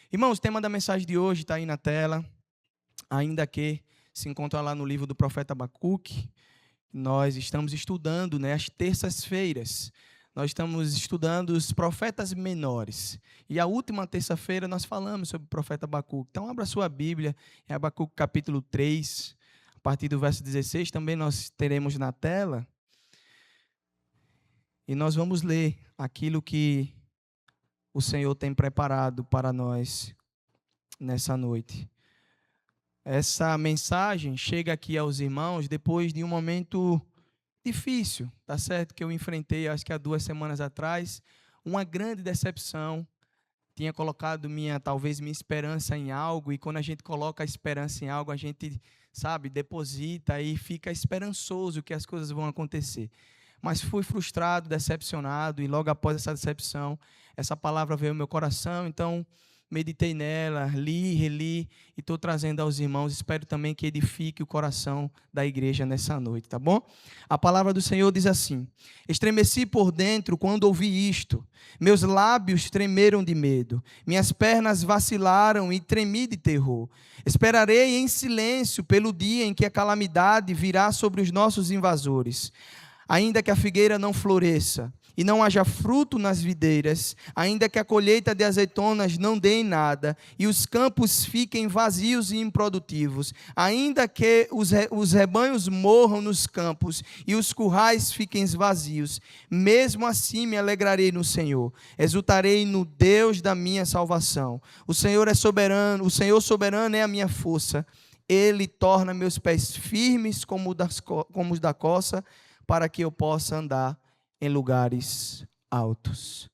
Irmãos, o tema da mensagem de hoje está aí na tela, ainda que se encontra lá no livro do profeta Abacuque. Nós estamos estudando, às terças-feiras. Nós estamos estudando os profetas menores. E a última terça-feira nós falamos sobre o profeta Abacuque. Então, abra sua Bíblia, em Abacuque capítulo 3, a partir do verso 16, também nós teremos na tela. E nós vamos ler aquilo que o Senhor tem preparado para nós nessa noite. Essa mensagem chega aqui aos irmãos depois de um momento difícil, tá certo? Que eu enfrentei, acho que há 2 semanas atrás, uma grande decepção. Tinha colocado talvez minha esperança em algo, e quando a gente coloca a esperança em algo, a gente, deposita e fica esperançoso que as coisas vão acontecer. Mas fui frustrado, decepcionado, e logo após essa decepção, essa palavra veio ao meu coração. Então meditei nela, li, reli, e estou trazendo aos irmãos. Espero também que edifique o coração da igreja nessa noite, tá bom? A palavra do Senhor diz assim: estremeci por dentro quando ouvi isto, meus lábios tremeram de medo, minhas pernas vacilaram e tremi de terror. Esperarei em silêncio pelo dia em que a calamidade virá sobre os nossos invasores. Ainda que a figueira não floresça e não haja fruto nas videiras, ainda que a colheita de azeitonas não dê em nada, e os campos fiquem vazios e improdutivos, ainda que os rebanhos morram nos campos e os currais fiquem vazios, mesmo assim me alegrarei no Senhor, exultarei no Deus da minha salvação. O Senhor é soberano, o Senhor soberano é a minha força. Ele torna meus pés firmes como os da coça, para que eu possa andar em lugares altos.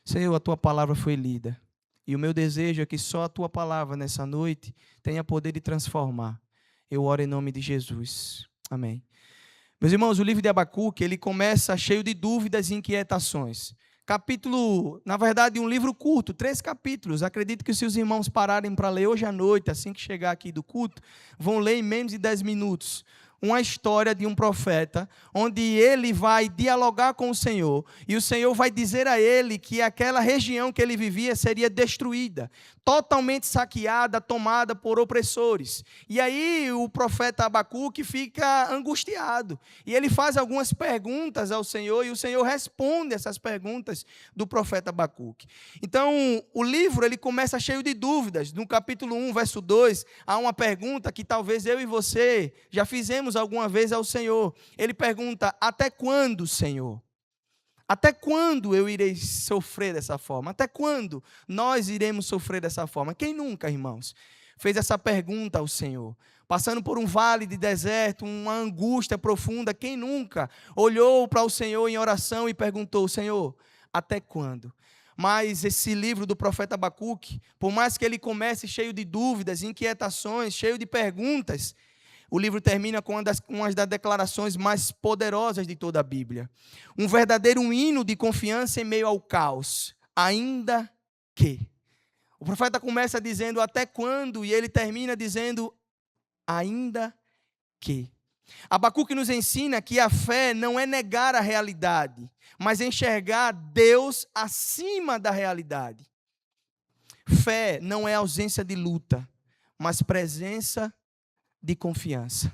Senhor, a Tua palavra foi lida, e o meu desejo é que só a Tua palavra nessa noite tenha poder de transformar. Eu oro em nome de Jesus. Amém. Meus irmãos, o livro de Abacuque, ele começa cheio de dúvidas e inquietações. Na verdade, um livro curto, 3 capítulos. Acredito que se os irmãos pararem para ler hoje à noite, assim que chegar aqui do culto, vão ler em menos de 10 minutos. Uma história de um profeta, onde ele vai dialogar com o Senhor, e o Senhor vai dizer a ele que aquela região que ele vivia seria destruída, totalmente saqueada, tomada por opressores. E aí o profeta Abacuque fica angustiado, e ele faz algumas perguntas ao Senhor, e o Senhor responde essas perguntas do profeta Abacuque. Então, o livro ele começa cheio de dúvidas. No capítulo 1, verso 2, há uma pergunta que talvez eu e você já fizemos alguma vez ao Senhor. Ele pergunta: até quando, Senhor? Até quando eu irei sofrer dessa forma? Até quando nós iremos sofrer dessa forma? Quem nunca, irmãos, fez essa pergunta ao Senhor? Passando por um vale de deserto, uma angústia profunda, quem nunca olhou para o Senhor em oração e perguntou: Senhor, até quando? Mas esse livro do profeta Abacuque, por mais que ele comece cheio de dúvidas, inquietações, cheio de perguntas, o livro termina com uma das declarações mais poderosas de toda a Bíblia. Um verdadeiro hino de confiança em meio ao caos. Ainda que. O profeta começa dizendo até quando, e ele termina dizendo ainda que. Abacuque nos ensina que a fé não é negar a realidade, mas enxergar Deus acima da realidade. Fé não é ausência de luta, mas presença de confiança.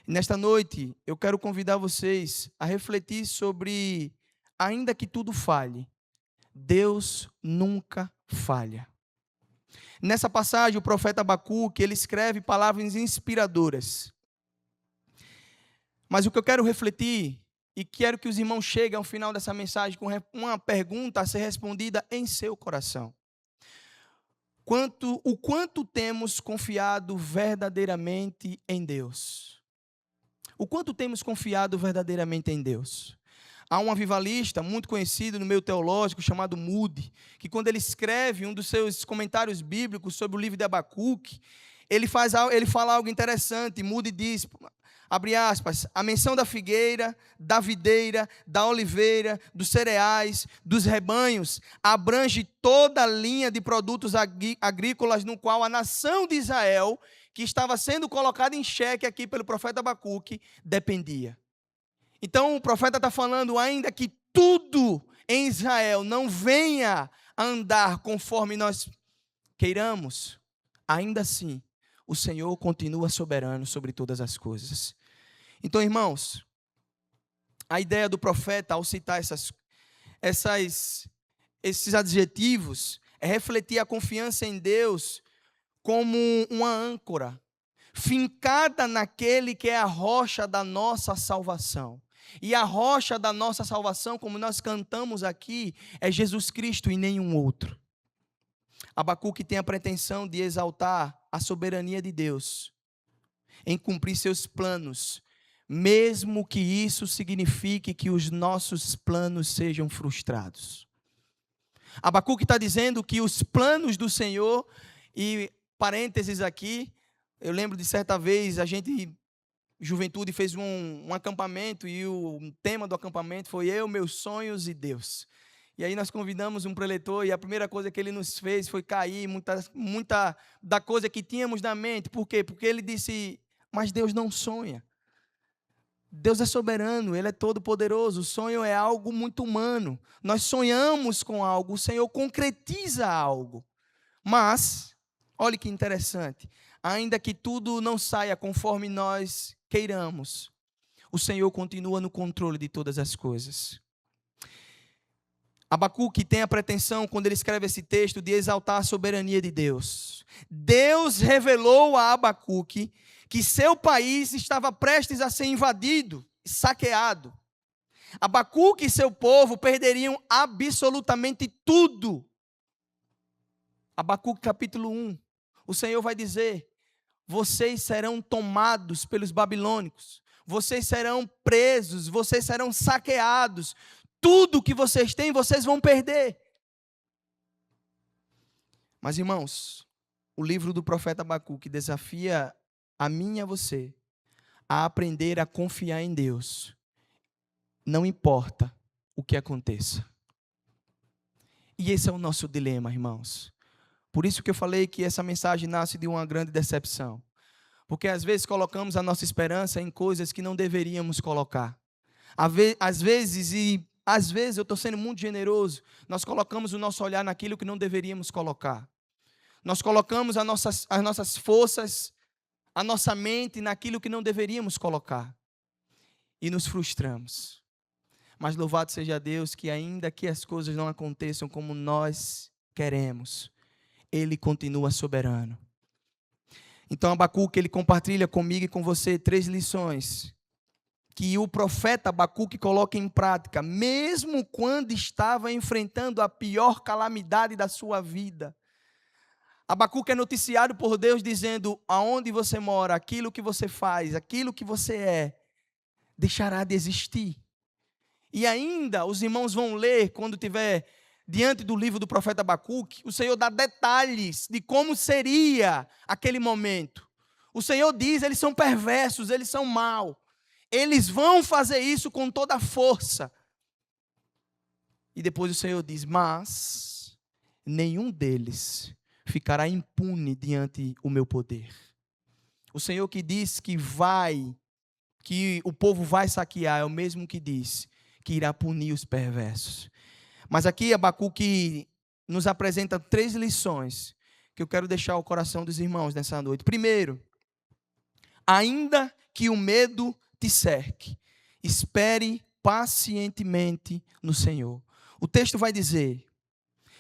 Nesta noite, eu quero convidar vocês a refletir sobre, ainda que tudo falhe, Deus nunca falha. Nessa passagem, o profeta Abacuque, ele escreve palavras inspiradoras. Mas o que eu quero refletir, e quero que os irmãos cheguem ao final dessa mensagem com uma pergunta a ser respondida em seu coração. O quanto temos confiado verdadeiramente em Deus? O quanto temos confiado verdadeiramente em Deus? Há um avivalista muito conhecido no meio teológico chamado Moody, que quando ele escreve um dos seus comentários bíblicos sobre o livro de Abacuque, ele fala algo interessante. Moody diz, abre aspas, a menção da figueira, da videira, da oliveira, dos cereais, dos rebanhos, abrange toda a linha de produtos agrícolas no qual a nação de Israel, que estava sendo colocada em xeque aqui pelo profeta Abacuque, dependia. Então o profeta está falando, ainda que tudo em Israel não venha a andar conforme nós queiramos, ainda assim, o Senhor continua soberano sobre todas as coisas. Então, irmãos, a ideia do profeta, ao citar esses adjetivos, é refletir a confiança em Deus como uma âncora, fincada naquele que é a rocha da nossa salvação. E a rocha da nossa salvação, como nós cantamos aqui, é Jesus Cristo e nenhum outro. Abacuque tem a pretensão de exaltar a soberania de Deus em cumprir seus planos, mesmo que isso signifique que os nossos planos sejam frustrados. Abacuque está dizendo que os planos do Senhor, e parênteses aqui, eu lembro de certa vez, a gente, juventude, fez um acampamento, e o tema do acampamento foi Eu, Meus Sonhos e Deus. E aí nós convidamos um preletor, e a primeira coisa que ele nos fez foi cair muita da coisa que tínhamos na mente. Por quê? Porque ele disse, mas Deus não sonha. Deus é soberano, Ele é todo poderoso. O sonho é algo muito humano. Nós sonhamos com algo, o Senhor concretiza algo. Mas, olha que interessante, ainda que tudo não saia conforme nós queiramos, o Senhor continua no controle de todas as coisas. Abacuque tem a pretensão, quando ele escreve esse texto, de exaltar a soberania de Deus. Deus revelou a Abacuque que seu país estava prestes a ser invadido e saqueado. Abacuque e seu povo perderiam absolutamente tudo. Abacuque capítulo 1, o Senhor vai dizer, vocês serão tomados pelos babilônicos, vocês serão presos, vocês serão saqueados, tudo que vocês têm, vocês vão perder. Mas, irmãos, o livro do profeta Abacuque desafia a mim e a você a aprender a confiar em Deus, não importa o que aconteça. E esse é o nosso dilema, irmãos. Por isso que eu falei que essa mensagem nasce de uma grande decepção. Porque às vezes colocamos a nossa esperança em coisas que não deveríamos colocar. Às vezes eu estou sendo muito generoso, nós colocamos o nosso olhar naquilo que não deveríamos colocar. Nós colocamos as nossas forças, a nossa mente naquilo que não deveríamos colocar. E nos frustramos. Mas louvado seja Deus que ainda que as coisas não aconteçam como nós queremos, Ele continua soberano. Então Abacuque, ele compartilha comigo e com você 3 lições que o profeta Abacuque coloca em prática, mesmo quando estava enfrentando a pior calamidade da sua vida. Abacuque é noticiado por Deus dizendo, aonde você mora, aquilo que você faz, aquilo que você é, deixará de existir. E ainda os irmãos vão ler, quando tiver diante do livro do profeta Abacuque, o Senhor dá detalhes de como seria aquele momento. O Senhor diz, eles são perversos, eles são maus. Eles vão fazer isso com toda a força. E depois o Senhor diz, mas nenhum deles ficará impune diante o meu poder. O Senhor que diz que o povo vai saquear, é o mesmo que diz que irá punir os perversos. Mas aqui Abacuque nos apresenta 3 lições que eu quero deixar ao coração dos irmãos nessa noite. Primeiro, ainda que o medo te cerque, espere pacientemente no Senhor. O texto vai dizer,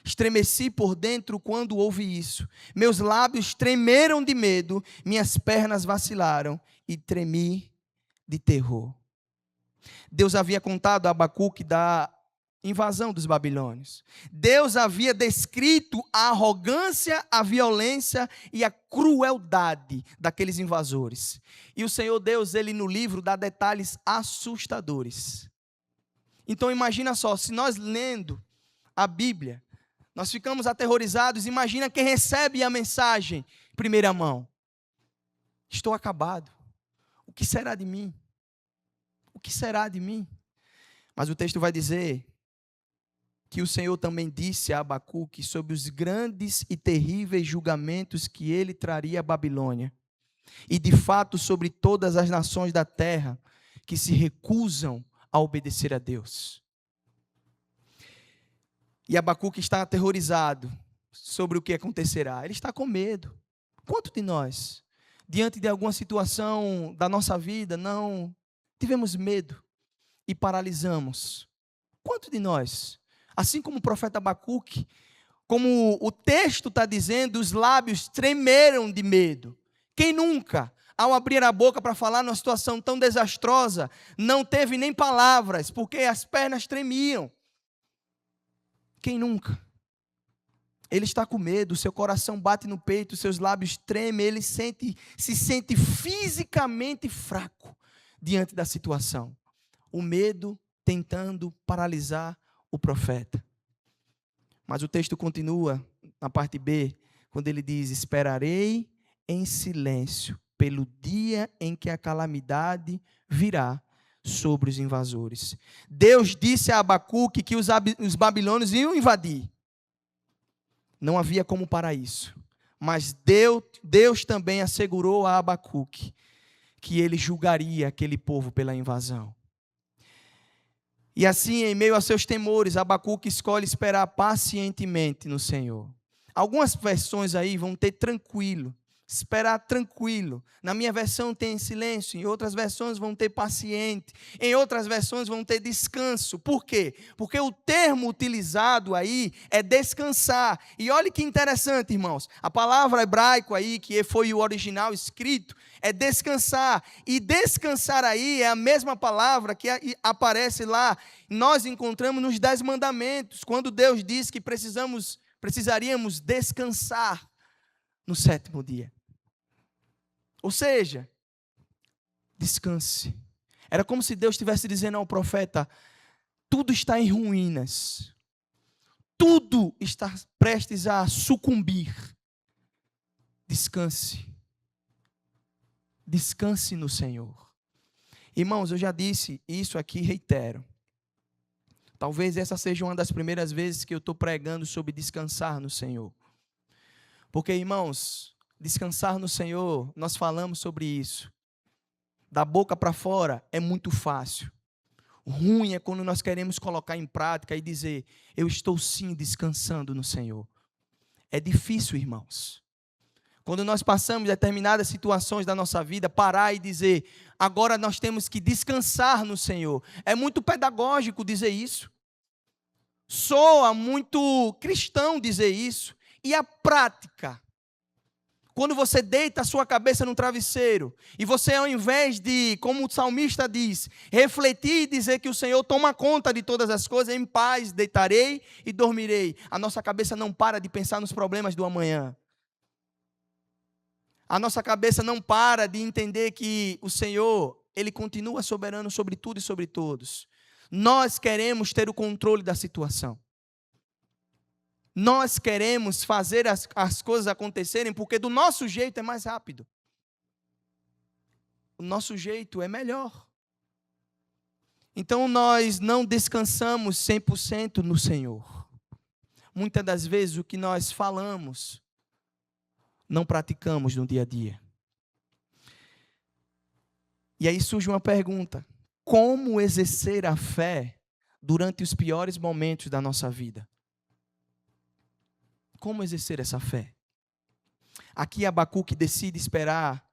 estremeci por dentro quando ouvi isso, meus lábios tremeram de medo, minhas pernas vacilaram e tremi de terror. Deus havia contado a Abacuque da invasão dos babilônios. Deus havia descrito a arrogância, a violência e a crueldade daqueles invasores. E o Senhor Deus, Ele no livro dá detalhes assustadores. Então imagina só, se nós lendo a Bíblia, nós ficamos aterrorizados, imagina quem recebe a mensagem em primeira mão. Estou acabado. O que será de mim? O que será de mim? Mas o texto vai dizer que o Senhor também disse a Abacuque sobre os grandes e terríveis julgamentos que ele traria à Babilônia. E de fato sobre todas as nações da terra que se recusam a obedecer a Deus. E Abacuque está aterrorizado. sobre o que acontecerá. Ele está com medo. Quanto de nós, diante de alguma situação da nossa vida, não tivemos medo e paralisamos? Quanto de nós, assim como o profeta Abacuque, como o texto está dizendo, os lábios tremeram de medo. Quem nunca, ao abrir a boca para falar numa situação tão desastrosa, não teve nem palavras, porque as pernas tremiam? Quem nunca? Ele está com medo, seu coração bate no peito, seus lábios tremem, ele se sente fisicamente fraco diante da situação. O medo tentando paralisar o profeta. Mas o texto continua, na parte B, quando ele diz: esperarei em silêncio pelo dia em que a calamidade virá sobre os invasores. Deus disse a Abacuque que os babilônios iam invadir. Não havia como parar isso. Mas Deus também assegurou a Abacuque que ele julgaria aquele povo pela invasão. E assim, em meio aos seus temores, Abacuque escolhe esperar pacientemente no Senhor. Algumas versões aí vão ter tranquilo, esperar tranquilo. Na minha versão tem silêncio, em outras versões vão ter paciente, em outras versões vão ter descanso. Por quê? Porque o termo utilizado aí é descansar. E olha que interessante, irmãos, a palavra hebraico aí, que foi o original escrito, é descansar. E descansar aí é a mesma palavra que aparece lá, nós encontramos nos 10 mandamentos, quando Deus diz que precisaríamos descansar no 7º dia. Ou seja, descanse. Era como se Deus estivesse dizendo ao profeta: tudo está em ruínas, tudo está prestes a sucumbir. Descanse. Descanse no Senhor. Irmãos, eu já disse isso aqui, reitero. Talvez essa seja uma das primeiras vezes que eu estou pregando sobre descansar no Senhor. Porque, irmãos, descansar no Senhor, nós falamos sobre isso. Da boca para fora é muito fácil. O ruim é quando nós queremos colocar em prática e dizer: eu estou sim descansando no Senhor. É difícil, irmãos. Quando nós passamos determinadas situações da nossa vida, parar e dizer: agora nós temos que descansar no Senhor. É muito pedagógico dizer isso. Soa muito cristão dizer isso. E a prática? Quando você deita a sua cabeça no travesseiro, e você, ao invés de, como o salmista diz, refletir e dizer que o Senhor toma conta de todas as coisas, em paz deitarei e dormirei. A nossa cabeça não para de pensar nos problemas do amanhã. A nossa cabeça não para de entender que o Senhor, Ele continua soberano sobre tudo e sobre todos. Nós queremos ter o controle da situação. Nós queremos fazer as coisas acontecerem porque do nosso jeito é mais rápido. O nosso jeito é melhor. Então nós não descansamos 100% no Senhor. Muitas das vezes o que nós falamos, não praticamos no dia a dia. E aí surge uma pergunta: como exercer a fé durante os piores momentos da nossa vida? Como exercer essa fé? Aqui Abacuque decide esperar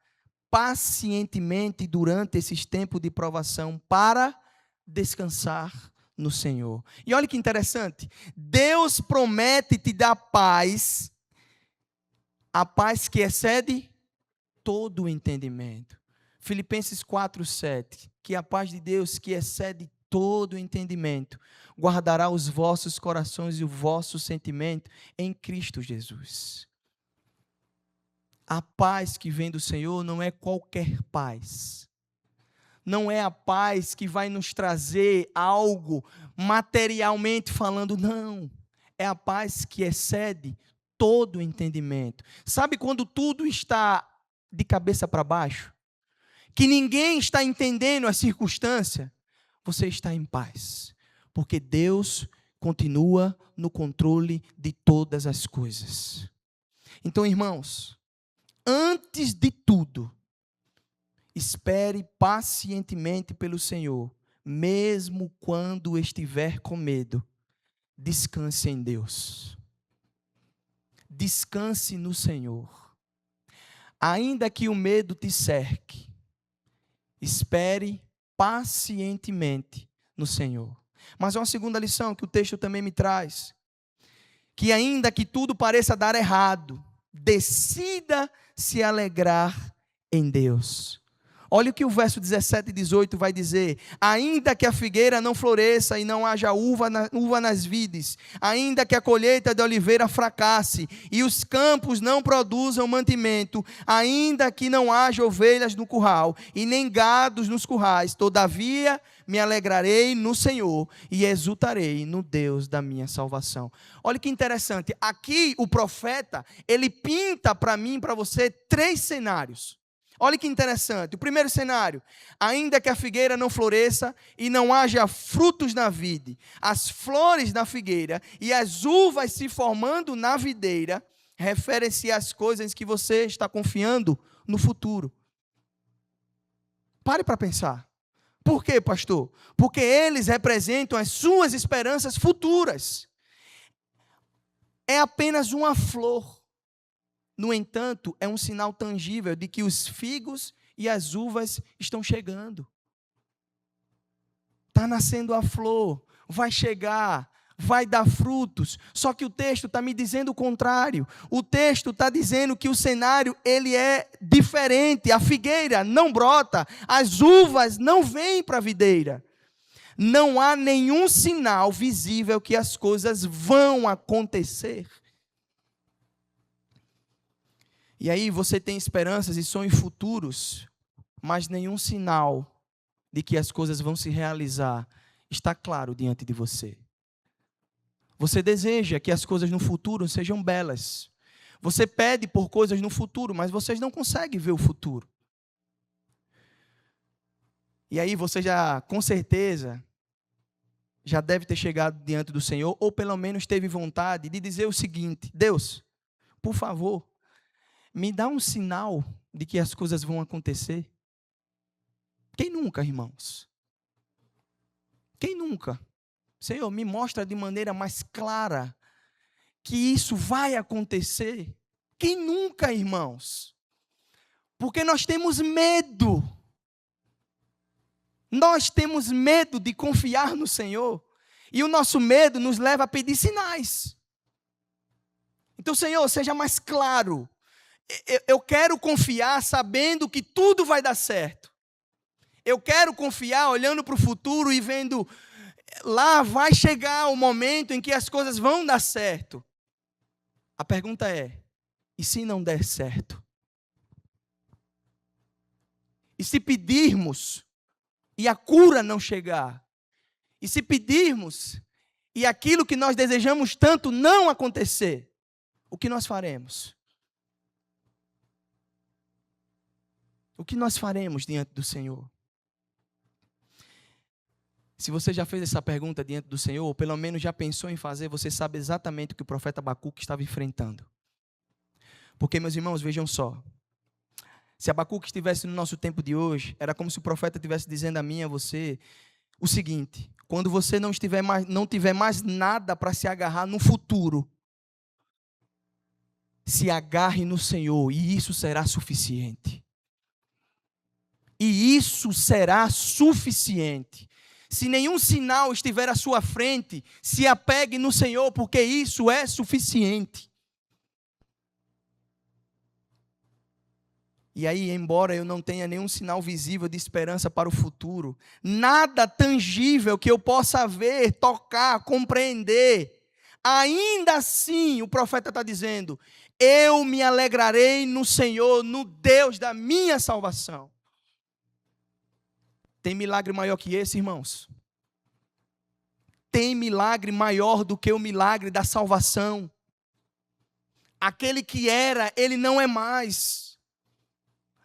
pacientemente durante esses tempos de provação para descansar no Senhor. E olha que interessante, Deus promete te dar paz, a paz que excede todo o entendimento. Filipenses 4:7, que a paz de Deus que excede todo o entendimento guardará os vossos corações e o vosso sentimento em Cristo Jesus. A paz que vem do Senhor não é qualquer paz. Não é a paz que vai nos trazer algo materialmente falando, não. É a paz que excede todo o entendimento. Sabe quando tudo está de cabeça para baixo? Que ninguém está entendendo a circunstância? Você está em paz, porque Deus continua no controle de todas as coisas. Então, irmãos, antes de tudo, espere pacientemente pelo Senhor, mesmo quando estiver com medo, descanse em Deus. descanse no Senhor. Ainda que o medo te cerque, espere pacientemente no Senhor. Mas há uma segunda lição que o texto também me traz, que ainda que tudo pareça dar errado, decida se alegrar em Deus. Olha o que o verso 17 e 18 vai dizer: ainda que a figueira não floresça e não haja uva nas vides, ainda que a colheita de oliveira fracasse e os campos não produzam mantimento, ainda que não haja ovelhas no curral e nem gados nos currais, todavia me alegrarei no Senhor e exultarei no Deus da minha salvação. Olha que interessante, aqui o profeta, ele pinta para mim e para você 3 cenários. Olha que interessante, o primeiro cenário: ainda que a figueira não floresça e não haja frutos na vide, as flores na figueira e as uvas se formando na videira, referem-se às coisas que você está confiando no futuro. Pare para pensar. Por quê, pastor? Porque eles representam as suas esperanças futuras. É apenas uma flor. No entanto, é um sinal tangível de que os figos e as uvas estão chegando. Está nascendo a flor, vai chegar, vai dar frutos. Só que o texto está me dizendo o contrário. O texto está dizendo que o cenário ele é diferente. A figueira não brota, as uvas não vêm para a videira. Não há nenhum sinal visível que as coisas vão acontecer. E aí você tem esperanças e sonhos futuros, mas nenhum sinal de que as coisas vão se realizar está claro diante de você. Você deseja que as coisas no futuro sejam belas. Você pede por coisas no futuro, mas vocês não conseguem ver o futuro. E aí você já, com certeza, já deve ter chegado diante do Senhor, ou pelo menos teve vontade de dizer o seguinte: Deus, por favor, me dá um sinal de que as coisas vão acontecer. Quem nunca, irmãos? Quem nunca? Senhor, me mostra de maneira mais clara que isso vai acontecer. Quem nunca, irmãos? Porque nós temos medo. Nós temos medo de confiar no Senhor. E o nosso medo nos leva a pedir sinais. Então, Senhor, seja mais claro. Eu quero confiar sabendo que tudo vai dar certo. Eu quero confiar olhando para o futuro e vendo, lá vai chegar o momento em que as coisas vão dar certo. A pergunta é: e se não der certo? E se pedirmos e a cura não chegar? E se pedirmos e aquilo que nós desejamos tanto não acontecer? O que nós faremos? O que nós faremos diante do Senhor? Se você já fez essa pergunta diante do Senhor, ou pelo menos já pensou em fazer, você sabe exatamente o que o profeta Abacuque estava enfrentando. Porque, meus irmãos, vejam só. Se Abacuque estivesse no nosso tempo de hoje, era como se o profeta estivesse dizendo a mim e a você o seguinte: quando você não tiver mais nada para se agarrar no futuro, se agarre no Senhor e isso será suficiente. E isso será suficiente. Se nenhum sinal estiver à sua frente, se apegue no Senhor, porque isso é suficiente. E aí, embora eu não tenha nenhum sinal visível de esperança para o futuro, nada tangível que eu possa ver, tocar, compreender, ainda assim, o profeta está dizendo: eu me alegrarei no Senhor, no Deus da minha salvação. Tem milagre maior que esse, irmãos? Tem milagre maior do que o milagre da salvação. Aquele que era, ele não é mais.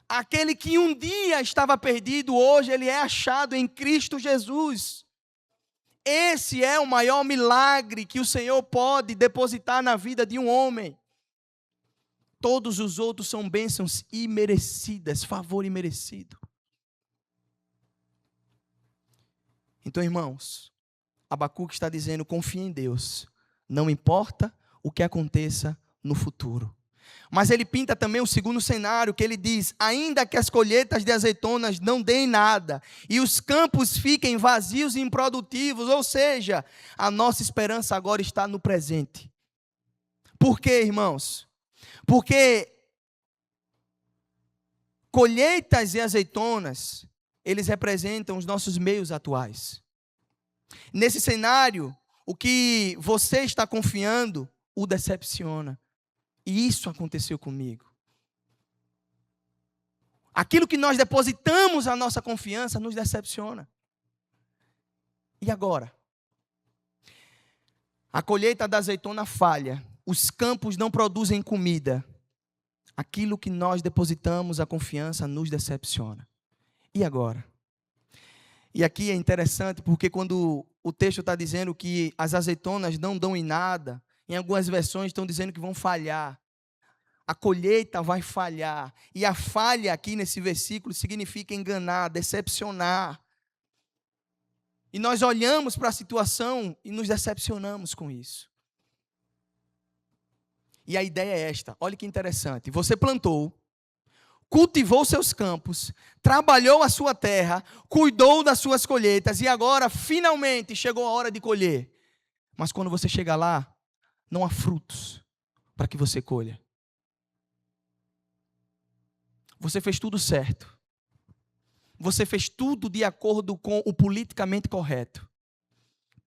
Aquele que um dia estava perdido, hoje ele é achado em Cristo Jesus. Esse é o maior milagre que o Senhor pode depositar na vida de um homem. Todos os outros são bênçãos imerecidas, favor imerecido. Então, irmãos, Abacuque está dizendo: confie em Deus. Não importa o que aconteça no futuro. Mas ele pinta também o segundo cenário, que ele diz: ainda que as colheitas de azeitonas não deem nada, e os campos fiquem vazios e improdutivos, ou seja, a nossa esperança agora está no presente. Por quê, irmãos? Porque colheitas e azeitonas, eles representam os nossos meios atuais. Nesse cenário, o que você está confiando o decepciona. E isso aconteceu comigo. Aquilo que nós depositamos a nossa confiança nos decepciona. E agora? A colheita da azeitona falha. Os campos não produzem comida. Aquilo que nós depositamos a confiança nos decepciona. E agora? E aqui é interessante porque quando o texto está dizendo que as azeitonas não dão em nada, em algumas versões estão dizendo que vão falhar. A colheita vai falhar. E a falha aqui nesse versículo significa enganar, decepcionar. E nós olhamos para a situação e nos decepcionamos com isso. E a ideia é esta, olha que interessante. Você plantou, cultivou seus campos, trabalhou a sua terra, cuidou das suas colheitas e agora, finalmente, chegou a hora de colher. Mas quando você chega lá, não há frutos para que você colha. Você fez tudo certo. Você fez tudo de acordo com o politicamente correto.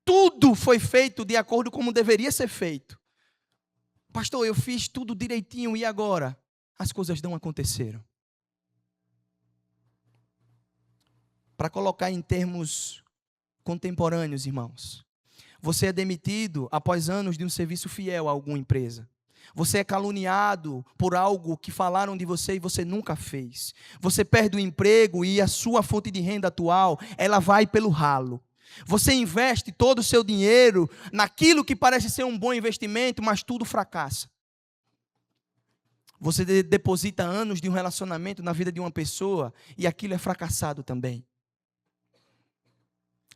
Tudo foi feito de acordo com como deveria ser feito. Pastor, eu fiz tudo direitinho e agora? As coisas não aconteceram. Para colocar em termos contemporâneos, irmãos. Você é demitido após anos de um serviço fiel a alguma empresa. Você é caluniado por algo que falaram de você e você nunca fez. Você perde o emprego e a sua fonte de renda atual, ela vai pelo ralo. Você investe todo o seu dinheiro naquilo que parece ser um bom investimento, mas tudo fracassa. Você deposita anos de um relacionamento na vida de uma pessoa e aquilo é fracassado também.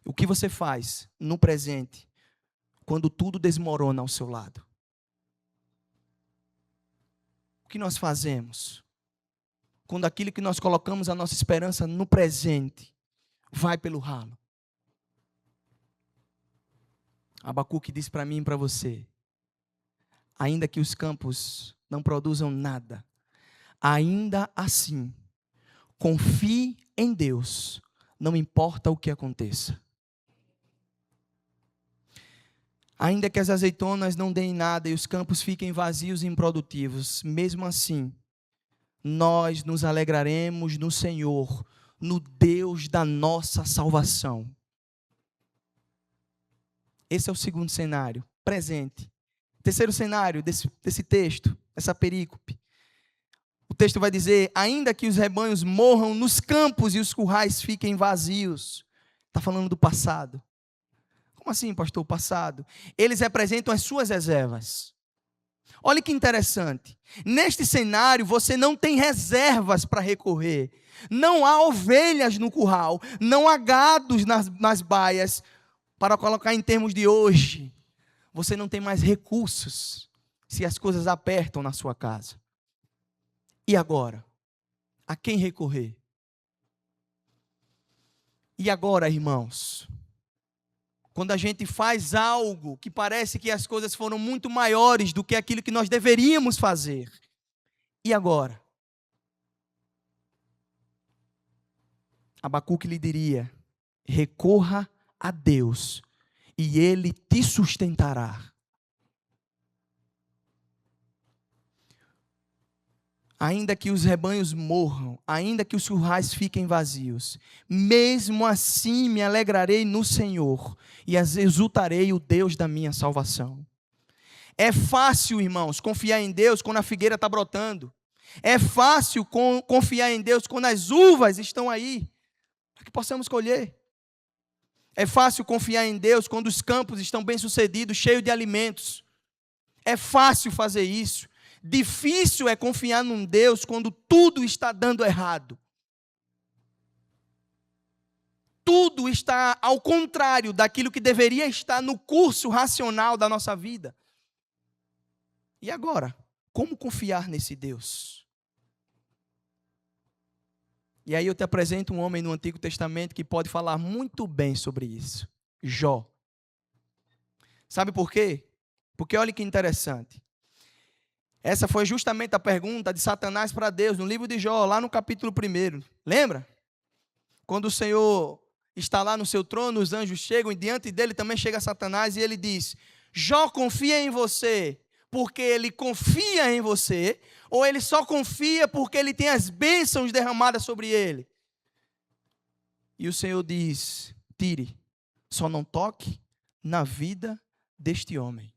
O que você faz no presente, quando tudo desmorona ao seu lado? O que nós fazemos quando aquilo que nós colocamos a nossa esperança no presente vai pelo ralo? Abacuque diz para mim e para você: ainda que os campos não produzam nada, ainda assim, confie em Deus, não importa o que aconteça. Ainda que as azeitonas não deem nada e os campos fiquem vazios e improdutivos, mesmo assim, nós nos alegraremos no Senhor, no Deus da nossa salvação. Esse é o segundo cenário, presente. Terceiro cenário desse texto, essa perícope. O texto vai dizer: ainda que os rebanhos morram nos campos e os currais fiquem vazios. Está falando do passado. Como assim, pastor, o passado? Eles representam as suas reservas. Olha que interessante. Neste cenário, você não tem reservas para recorrer. Não há ovelhas no curral. Não há gados nas baias. Para colocar em termos de hoje, você não tem mais recursos se as coisas apertam na sua casa. E agora? A quem recorrer? E agora, irmãos? Quando a gente faz algo que parece que as coisas foram muito maiores do que aquilo que nós deveríamos fazer. E agora? Abacuque lhe diria: recorra a Deus e Ele te sustentará. Ainda que os rebanhos morram, ainda que os currais fiquem vazios, mesmo assim me alegrarei no Senhor e exultarei o Deus da minha salvação. É fácil, irmãos, confiar em Deus quando a figueira está brotando. É fácil confiar em Deus quando as uvas estão aí, para que possamos colher. É fácil confiar em Deus quando os campos estão bem sucedidos, cheios de alimentos. É fácil fazer isso. Difícil é confiar num Deus quando tudo está dando errado. Tudo está ao contrário daquilo que deveria estar no curso racional da nossa vida. E agora? Como confiar nesse Deus? E aí eu te apresento um homem no Antigo Testamento que pode falar muito bem sobre isso. Jó. Sabe por quê? Porque olha que interessante. Essa foi justamente a pergunta de Satanás para Deus, no livro de Jó, lá no capítulo 1. Lembra? Quando o Senhor está lá no seu trono, os anjos chegam e diante dele também chega Satanás e ele diz: Jó confia em você porque ele confia em você, ou ele só confia porque ele tem as bênçãos derramadas sobre ele? E o Senhor diz: tire, só não toque na vida deste homem.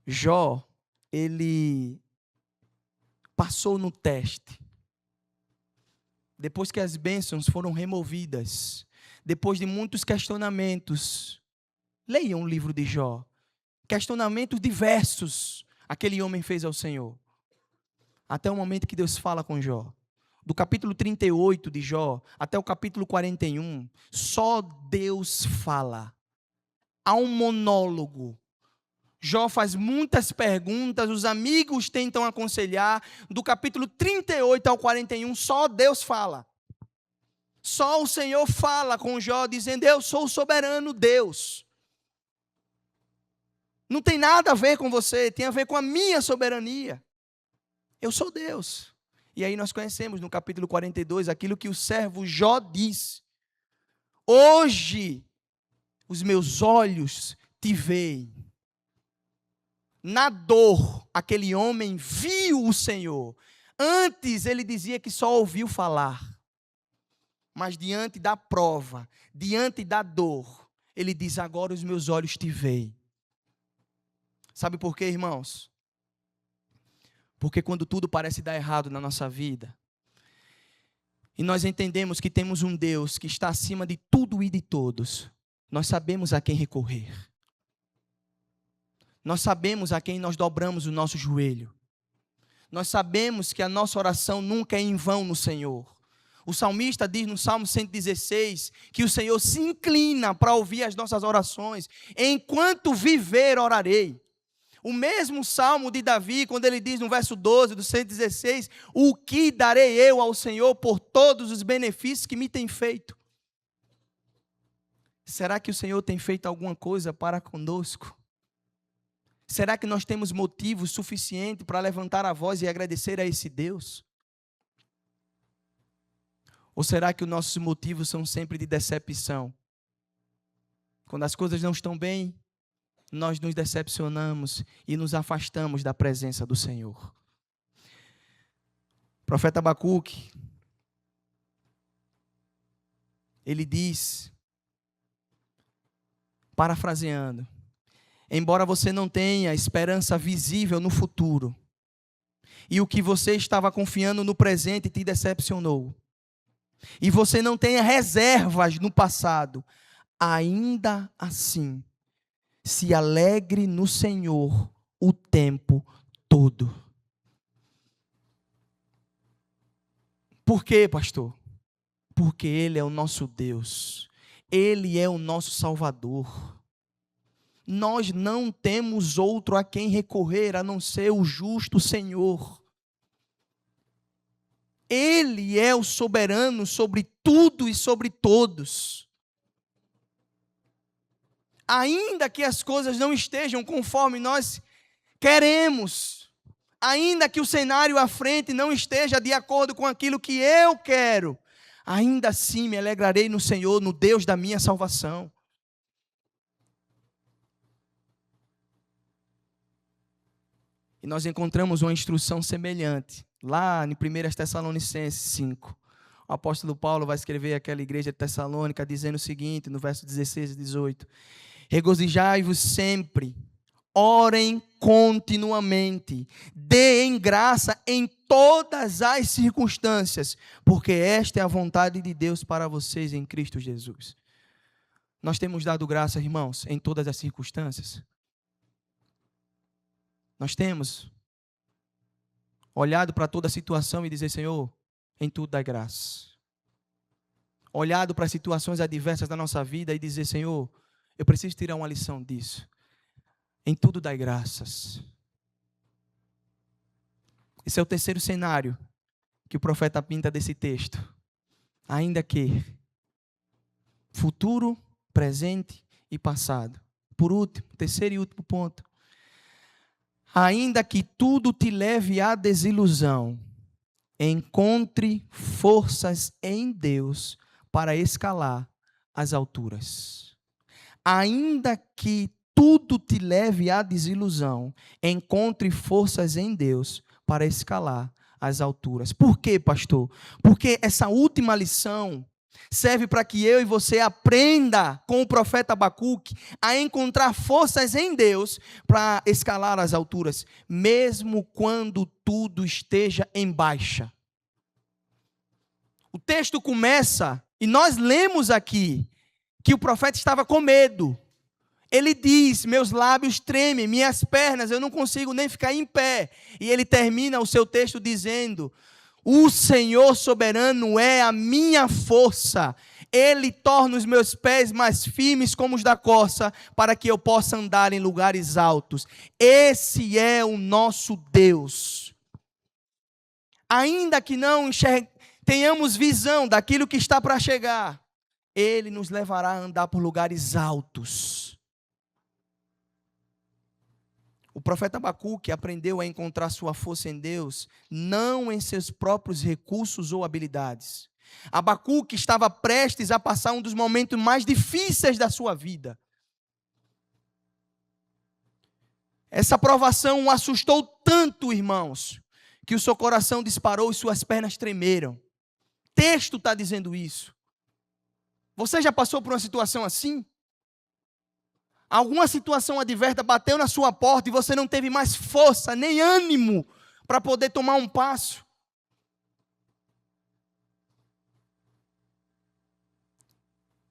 Jó, ele passou no teste. Depois que as bênçãos foram removidas, depois de muitos questionamentos, leiam o livro de Jó. Questionamentos diversos aquele homem fez ao Senhor. Até o momento que Deus fala com Jó. Do capítulo 38 de Jó até o capítulo 41, só Deus fala. Há um monólogo. Jó faz muitas perguntas, os amigos tentam aconselhar. Do capítulo 38 ao 41, só Deus fala. Só o Senhor fala com Jó, dizendo: eu sou o soberano Deus. Não tem nada a ver com você, tem a ver com a minha soberania. Eu sou Deus. E aí nós conhecemos no capítulo 42 aquilo que o servo Jó diz: hoje os meus olhos te veem. Na dor, aquele homem viu o Senhor. Antes ele dizia que só ouviu falar. Mas diante da prova, diante da dor, ele diz: agora os meus olhos te veem. Sabe por quê, irmãos? Porque quando tudo parece dar errado na nossa vida, e nós entendemos que temos um Deus que está acima de tudo e de todos, nós sabemos a quem recorrer. Nós sabemos a quem nós dobramos o nosso joelho. Nós sabemos que a nossa oração nunca é em vão no Senhor. O salmista diz no Salmo 116 que o Senhor se inclina para ouvir as nossas orações. Enquanto viver, orarei. O mesmo Salmo de Davi, quando ele diz no verso 12 do 116, o que darei eu ao Senhor por todos os benefícios que me tem feito? Será que o Senhor tem feito alguma coisa para conosco? Será que nós temos motivo suficiente para levantar a voz e agradecer a esse Deus? Ou será que os nossos motivos são sempre de decepção? Quando as coisas não estão bem, nós nos decepcionamos e nos afastamos da presença do Senhor. O profeta Abacuque, ele diz, parafraseando: embora você não tenha esperança visível no futuro, e o que você estava confiando no presente te decepcionou, e você não tenha reservas no passado, ainda assim, se alegre no Senhor o tempo todo. Por quê, pastor? Porque Ele é o nosso Deus, Ele é o nosso Salvador. Nós não temos outro a quem recorrer a não ser o justo Senhor. Ele é o soberano sobre tudo e sobre todos. Ainda que as coisas não estejam conforme nós queremos, ainda que o cenário à frente não esteja de acordo com aquilo que eu quero, ainda assim me alegrarei no Senhor, no Deus da minha salvação. E nós encontramos uma instrução semelhante, lá em 1 Tessalonicenses 5. O apóstolo Paulo vai escrever àquela igreja de Tessalônica, dizendo o seguinte, no verso 16 e 18. Regozijai-vos sempre, orem continuamente, deem graça em todas as circunstâncias, porque esta é a vontade de Deus para vocês em Cristo Jesus. Nós temos dado graça, irmãos, em todas as circunstâncias. Nós temos olhado para toda a situação e dizer: Senhor, em tudo dai graça. Olhado para as situações adversas da nossa vida e dizer: Senhor, eu preciso tirar uma lição disso. Em tudo dai graças. Esse é o terceiro cenário que o profeta pinta desse texto. Ainda que futuro, presente e passado. Por último, terceiro e último ponto. Ainda que tudo te leve à desilusão, encontre forças em Deus para escalar as alturas. Ainda que tudo te leve à desilusão, encontre forças em Deus para escalar as alturas. Por quê, pastor? Porque essa última lição serve para que eu e você aprenda com o profeta Abacuque a encontrar forças em Deus para escalar as alturas, mesmo quando tudo esteja em baixa. O texto começa, e nós lemos aqui, que o profeta estava com medo. Ele diz, meus lábios tremem, minhas pernas, eu não consigo nem ficar em pé. E ele termina o seu texto dizendo, o Senhor soberano é a minha força. Ele torna os meus pés mais firmes como os da corça, para que eu possa andar em lugares altos. Esse é o nosso Deus. Ainda que não tenhamos visão daquilo que está para chegar, Ele nos levará a andar por lugares altos. O profeta Abacuque aprendeu a encontrar sua força em Deus, não em seus próprios recursos ou habilidades. Abacuque estava prestes a passar um dos momentos mais difíceis da sua vida. Essa provação o assustou tanto, irmãos, que o seu coração disparou e suas pernas tremeram. O texto está dizendo isso. Você já passou por uma situação assim? Alguma situação adversa bateu na sua porta e você não teve mais força, nem ânimo para poder tomar um passo?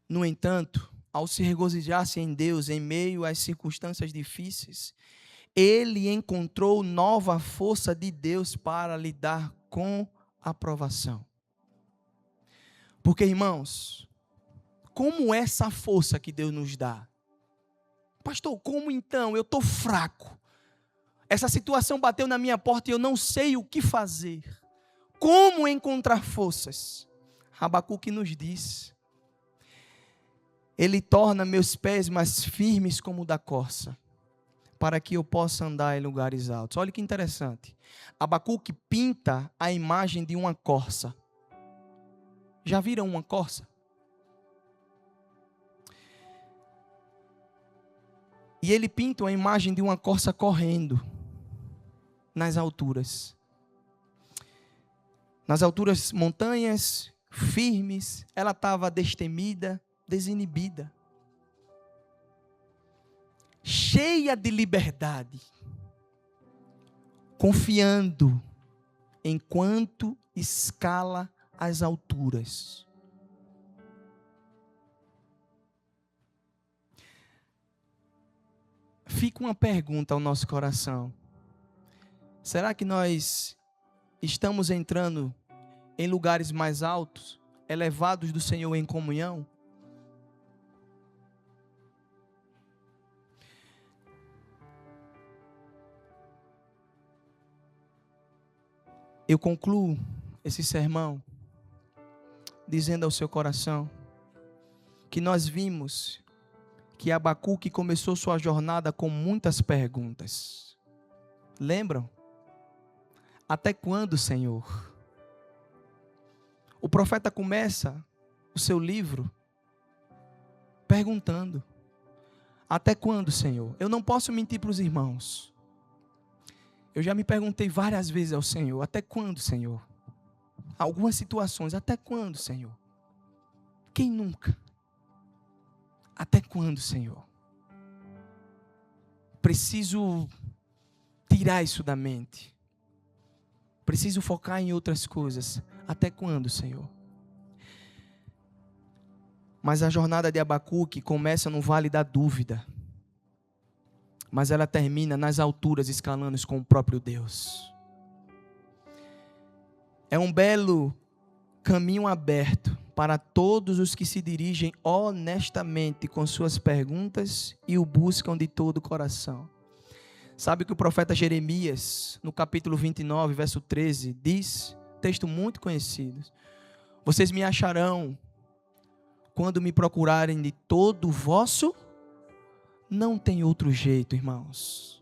No entanto, ao se regozijar-se em Deus em meio às circunstâncias difíceis, ele encontrou nova força de Deus para lidar com a provação. Porque, irmãos, como é essa força que Deus nos dá? Pastor, como então? Eu estou fraco. Essa situação bateu na minha porta e eu não sei o que fazer. Como encontrar forças? Abacuque nos diz. Ele torna meus pés mais firmes como o da corça, para que eu possa andar em lugares altos. Olha que interessante. Abacuque pinta a imagem de uma corça. Já viram uma corça? E ele pinta a imagem de uma corça correndo nas alturas. Nas alturas montanhas, firmes, ela estava destemida, desinibida. Cheia de liberdade. Confiando enquanto escala as alturas. Fica uma pergunta ao nosso coração. Será que nós estamos entrando em lugares mais altos, elevados do Senhor em comunhão? Eu concluo esse sermão dizendo ao seu coração que nós vimos que Abacuque começou sua jornada com muitas perguntas. Lembram? Até quando, Senhor? O profeta começa o seu livro perguntando: até quando, Senhor? Eu não posso mentir para os irmãos. Eu já me perguntei várias vezes ao Senhor: até quando, Senhor? Algumas situações: até quando, Senhor? Quem nunca? Até quando, Senhor? Preciso tirar isso da mente. Preciso focar em outras coisas. Até quando, Senhor? Mas a jornada de Abacuque começa no vale da dúvida. Mas ela termina nas alturas, escalando com o próprio Deus. É um belo caminho aberto para todos os que se dirigem honestamente com suas perguntas e o buscam de todo o coração. Sabe o que o profeta Jeremias, no capítulo 29, verso 13, diz? Texto muito conhecido. Vocês me acharão quando me procurarem de todo o vosso... Não tem outro jeito, irmãos.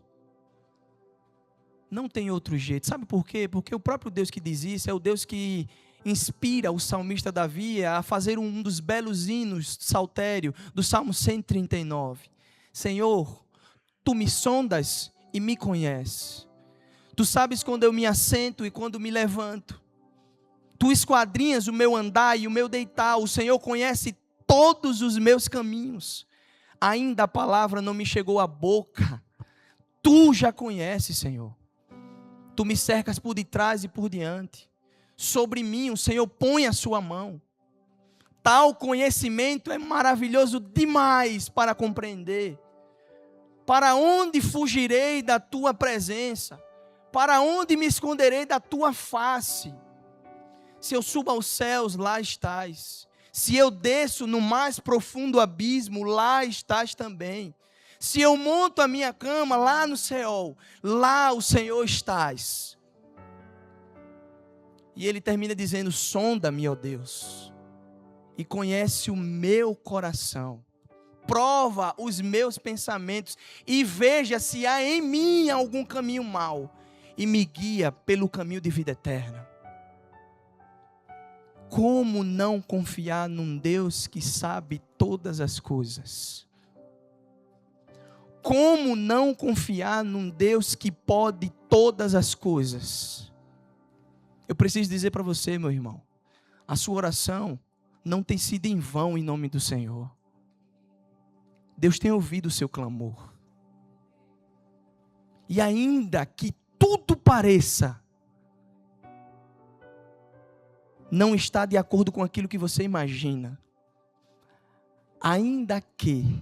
Não tem outro jeito. Sabe por quê? Porque o próprio Deus que diz isso é o Deus que inspira o salmista Davi a fazer um dos belos hinos do saltério, do Salmo 139. Senhor, Tu me sondas e me conheces. Tu sabes quando eu me assento e quando me levanto. Tu esquadrinhas o meu andar e o meu deitar. O Senhor conhece todos os meus caminhos. Ainda a palavra não me chegou à boca. Tu já conheces, Senhor. Tu me cercas por detrás e por diante. Sobre mim o Senhor põe a sua mão. Tal conhecimento é maravilhoso demais para compreender. Para onde fugirei da tua presença? Para onde me esconderei da tua face? Se eu subo aos céus, lá estás. Se eu desço no mais profundo abismo, lá estás também. Se eu monto a minha cama lá no Seol, lá o Senhor estás. E ele termina dizendo: sonda-me, ó Deus, e conhece o meu coração. Prova os meus pensamentos e veja se há em mim algum caminho mau e me guia pelo caminho de vida eterna. Como não confiar num Deus que sabe todas as coisas? Como não confiar num Deus que pode todas as coisas? Eu preciso dizer para você, meu irmão, a sua oração não tem sido em vão em nome do Senhor. Deus tem ouvido o seu clamor. E ainda que tudo pareça não está de acordo com aquilo que você imagina, ainda que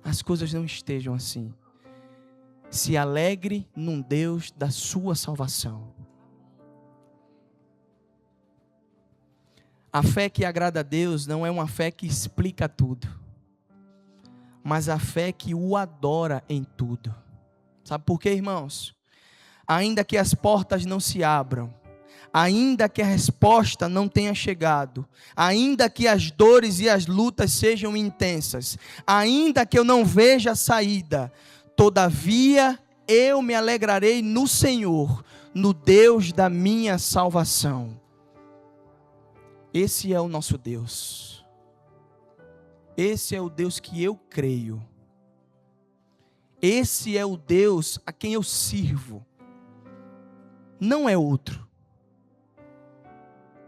as coisas não estejam assim, se alegre num Deus da sua salvação. A fé que agrada a Deus não é uma fé que explica tudo, mas a fé que o adora em tudo. Sabe por quê, irmãos? Ainda que as portas não se abram, ainda que a resposta não tenha chegado, ainda que as dores e as lutas sejam intensas, ainda que eu não veja a saída, todavia eu me alegrarei no Senhor, no Deus da minha salvação. Esse é o nosso Deus. Esse é o Deus que eu creio. Esse é o Deus a quem eu sirvo. Não é outro.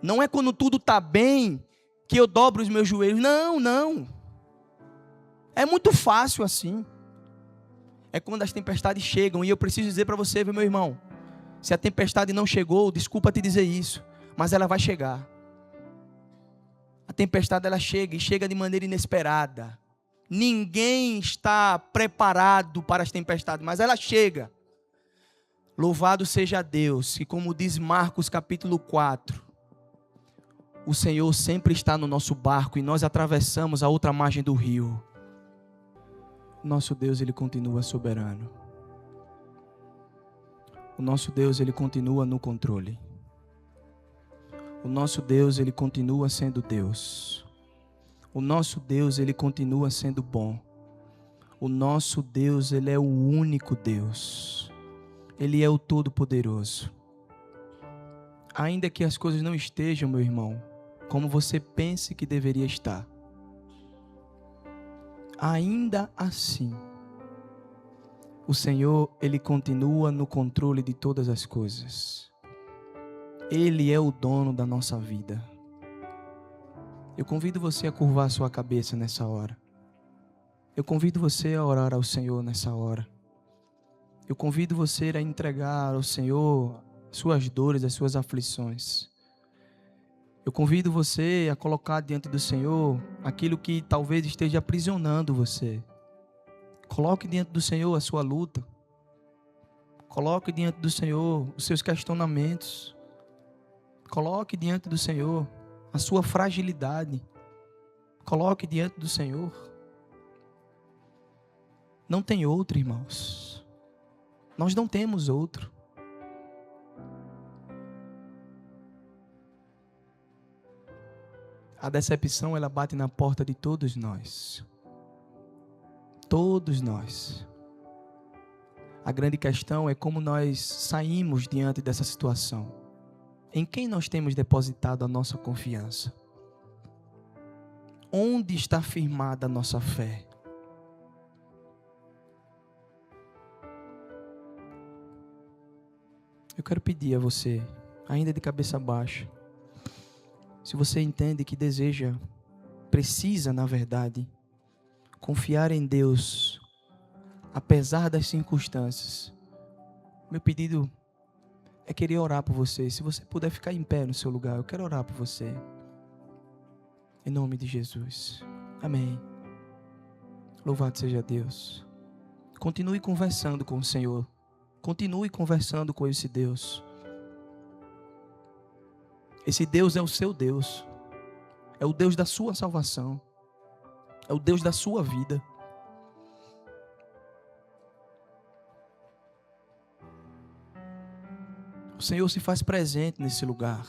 Não é quando tudo está bem que eu dobro os meus joelhos. Não, não. É muito fácil assim. É quando as tempestades chegam. E eu preciso dizer para você, meu irmão, se a tempestade não chegou, desculpa te dizer isso, mas ela vai chegar. A tempestade ela chega e chega de maneira inesperada. Ninguém está preparado para as tempestades, mas ela chega. Louvado seja Deus, que como diz Marcos capítulo 4, o Senhor sempre está no nosso barco e nós atravessamos a outra margem do rio. Nosso Deus, Ele continua soberano. O nosso Deus, Ele continua no controle. O nosso Deus, Ele continua sendo Deus. O nosso Deus, Ele continua sendo bom. O nosso Deus, Ele é o único Deus. Ele é o Todo-Poderoso. Ainda que as coisas não estejam, meu irmão, como você pense que deveria estar, ainda assim, o Senhor, Ele continua no controle de todas as coisas. Ele é o dono da nossa vida. Eu convido você a curvar a sua cabeça nessa hora. Eu convido você a orar ao Senhor nessa hora. Eu convido você a entregar ao Senhor suas dores, as suas aflições. Eu convido você a colocar diante do Senhor aquilo que talvez esteja aprisionando você. Coloque diante do Senhor a sua luta. Coloque diante do Senhor os seus questionamentos. Coloque diante do Senhor a sua fragilidade. Coloque diante do Senhor. Não tem outro, irmãos. Nós não temos outro. A decepção, ela bate na porta de todos nós. Todos nós. A grande questão é como nós saímos diante dessa situação. Em quem nós temos depositado a nossa confiança? Onde está firmada a nossa fé? Eu quero pedir a você, ainda de cabeça baixa, se você entende que deseja, precisa, na verdade, confiar em Deus, apesar das circunstâncias, meu pedido é querer orar por você. Se você puder ficar em pé no seu lugar, eu quero orar por você. Em nome de Jesus. Amém. Louvado seja Deus. Continue conversando com o Senhor. Continue conversando com esse Deus. Esse Deus é o seu Deus. É o Deus da sua salvação. É o Deus da sua vida. O Senhor se faz presente nesse lugar.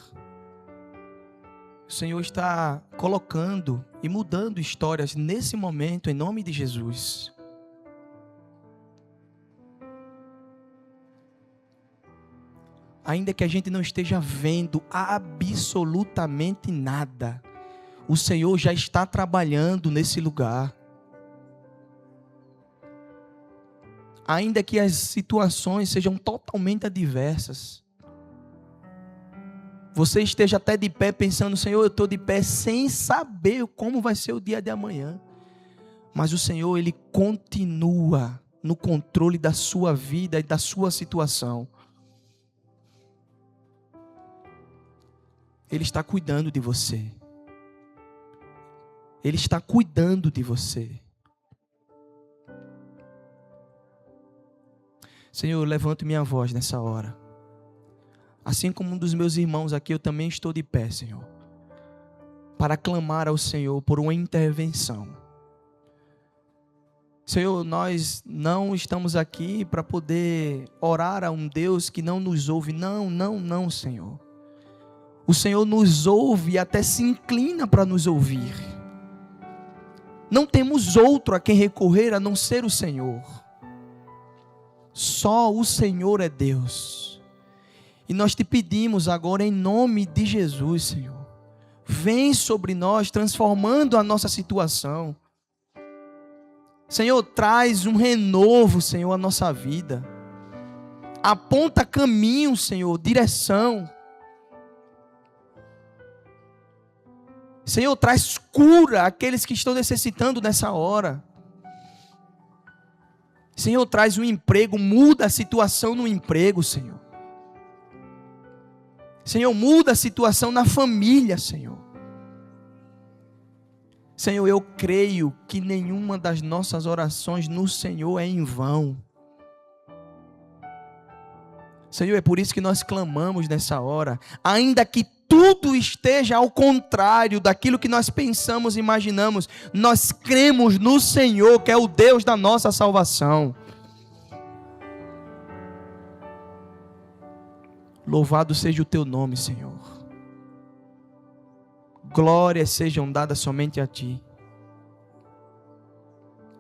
O Senhor está colocando e mudando histórias nesse momento, em nome de Jesus. Ainda que a gente não esteja vendo absolutamente nada, o Senhor já está trabalhando nesse lugar. Ainda que as situações sejam totalmente adversas, você esteja até de pé pensando, Senhor, eu estou de pé sem saber como vai ser o dia de amanhã. Mas o Senhor, Ele continua no controle da sua vida e da sua situação. Ele está cuidando de você. Ele está cuidando de você. Senhor, eu levanto minha voz nessa hora. Assim como um dos meus irmãos aqui, eu também estou de pé, Senhor, para clamar ao Senhor por uma intervenção. Senhor, nós não estamos aqui para poder orar a um Deus que não nos ouve. Não, não, não, Senhor. O Senhor nos ouve e até se inclina para nos ouvir. Não temos outro a quem recorrer a não ser o Senhor. Só o Senhor é Deus. E nós te pedimos agora em nome de Jesus, Senhor. Vem sobre nós transformando a nossa situação. Senhor, traz um renovo, Senhor, à nossa vida. Aponta caminho, Senhor, direção. Senhor, traz cura àqueles que estão necessitando nessa hora. Senhor, traz um emprego, muda a situação no emprego, Senhor. Senhor, muda a situação na família, Senhor. Senhor, eu creio que nenhuma das nossas orações no Senhor é em vão. Senhor, é por isso que nós clamamos nessa hora, ainda que tudo esteja ao contrário daquilo que nós pensamos e imaginamos, nós cremos no Senhor, que é o Deus da nossa salvação. Louvado seja o teu nome, Senhor. Glórias sejam dadas somente a ti.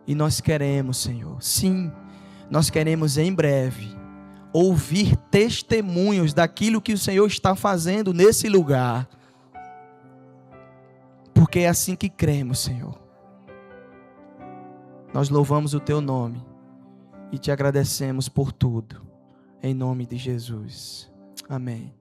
E nós queremos, Senhor, sim, nós queremos em breve ouvir testemunhos daquilo que o Senhor está fazendo nesse lugar. Porque é assim que cremos, Senhor. Nós louvamos o teu nome e te agradecemos por tudo. Em nome de Jesus. Amém.